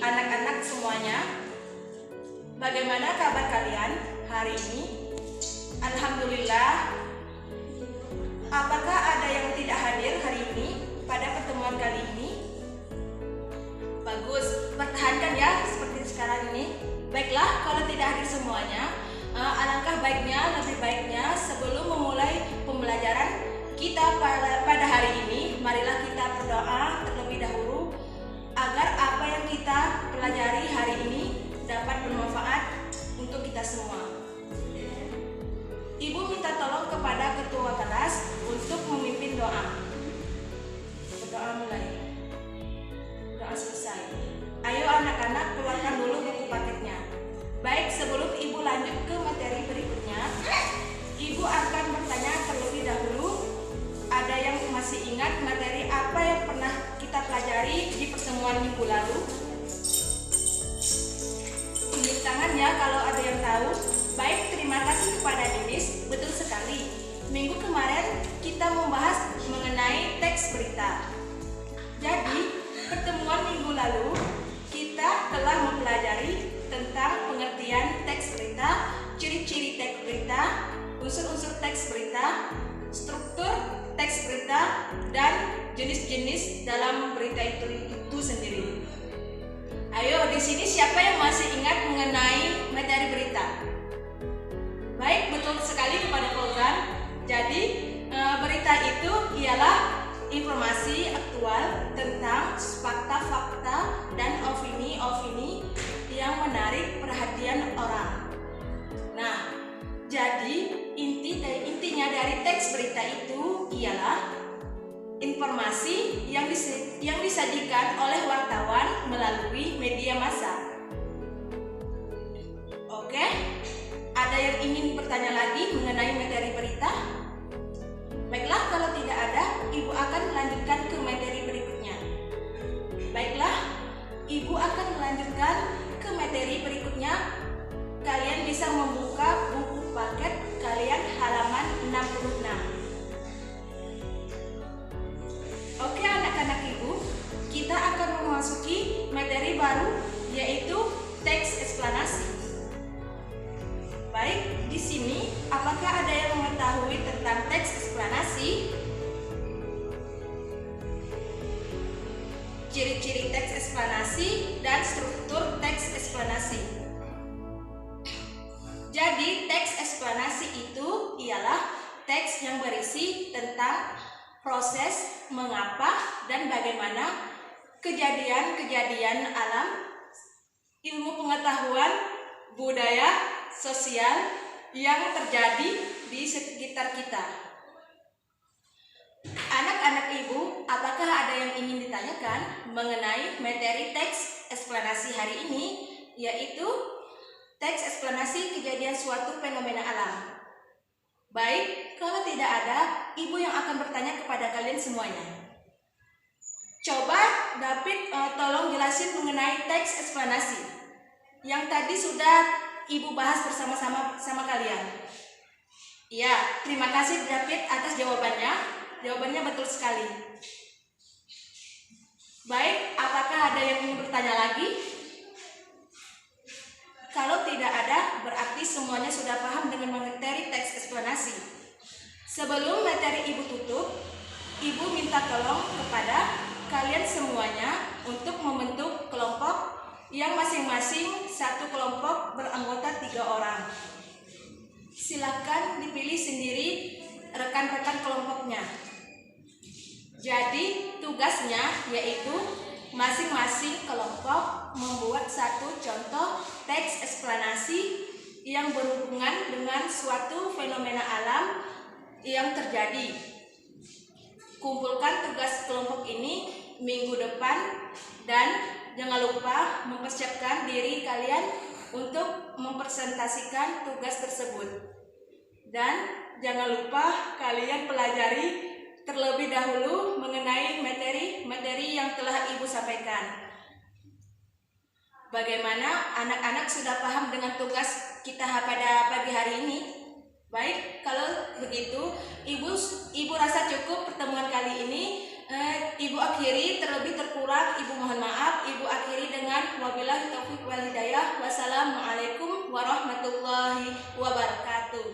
anak-anak semuanya. Bagaimana kabar kalian hari ini? Alhamdulillah. Apakah ada yang tidak hadir hari ini pada pertemuan kali ini? Bagus, pertahankan ya seperti sekarang ini. Baiklah, kalau tidak hadir semuanya, alangkah baiknya, lebih baiknya sebelum memulai pembelajaran kita pada hari ini, marilah kita berdoa terlebih dahulu agar apa yang kita pelajari hari ini dapat bermanfaat untuk kita semua. Ibu minta tolong kepada ketua kelas untuk memimpin doa. Berdoa mulai. Doa selesai. Ayo anak-anak, keluarkan dulu buku paketnya. Baik, sebelum ibu lanjut ke materi berikutnya, ibu akan bertanya terlebih dahulu. Ada yang masih ingat materi apa yang pernah kita pelajari di pertemuan minggu lalu? Tunjuk tangan ya kalau ada yang tahu. Baik, terima kasih kepada Dinis. Betul sekali. Minggu kemarin kita membahas mengenai teks berita. Jadi, pertemuan minggu lalu kita telah mempelajari tentang pengertian teks berita, ciri-ciri teks berita, unsur-unsur teks berita, struktur teks berita, dan jenis-jenis dalam berita itu sendiri. Ayo, di sini siapa yang masih ingat mengenai materi berita? Baik, betul sekali kepada Fauzan. Jadi, berita itu ialah informasi aktual tentang fakta-fakta dan opini-opini yang menarik perhatian orang. Nah, jadi intinya dari teks berita itu ialah informasi yang disajikan oleh wartawan melalui media massa. Oke, ada yang ingin bertanya lagi mengenai materi berita? Baiklah, kalau tidak ada, ibu akan melanjutkan ke materi berikutnya. Baiklah, ibu akan melanjutkan ke materi berikutnya. Kalian bisa membuka buku paket kalian halaman 66. Oke anak-anak ibu, kita akan memasuki materi baru yaitu teks eksplanasi. Baik, di sini apakah ada yang mengetahui tentang teks eksplanasi? Ciri-ciri teks eksplanasi dan struktur teks eksplanasi. Jadi, teks eksplanasi itu ialah teks yang berisi tentang proses, mengapa, dan bagaimana kejadian-kejadian alam, ilmu pengetahuan, budaya, sosial yang terjadi di sekitar kita. Anak-anak ibu, apakah ada yang ingin ditanyakan mengenai materi teks eksplanasi hari ini, yaitu teks eksplanasi kejadian suatu fenomena alam? Baik, kalau tidak ada, ibu yang akan bertanya kepada kalian semuanya. Coba David tolong jelasin mengenai teks eksplanasi yang tadi sudah ibu bahas bersama-sama sama kalian. Iya, terima kasih David atas jawabannya. Jawabannya betul sekali. Baik, apakah ada yang ingin bertanya lagi? Kalau tidak ada, berarti semuanya sudah paham dengan materi teks eksplanasi. Sebelum materi ibu tutup, ibu minta tolong kepada kalian semuanya untuk membentuk kelompok yang masing-masing satu kelompok beranggota 3 orang. Silakan dipilih sendiri rekan-rekan kelompoknya. Jadi tugasnya yaitu masing-masing kelompok membuat satu contoh teks eksplanasi yang berhubungan dengan suatu fenomena alam yang terjadi. Kumpulkan tugas kelompok ini minggu depan dan jangan lupa mempersiapkan diri kalian untuk mempresentasikan tugas tersebut. Dan jangan lupa kalian pelajari terlebih dahulu mengenai materi yang telah ibu sampaikan. Bagaimana anak-anak sudah paham dengan tugas kita pada pagi hari ini? Baik, kalau begitu ibu rasa cukup pertemuan kali ini. Ibu akhiri, terlebih terkurang Ibu mohon maaf. Ibu akhiri dengan wabillahi taufiq wal hidayah. Wassalamualaikum warahmatullahi wabarakatuh.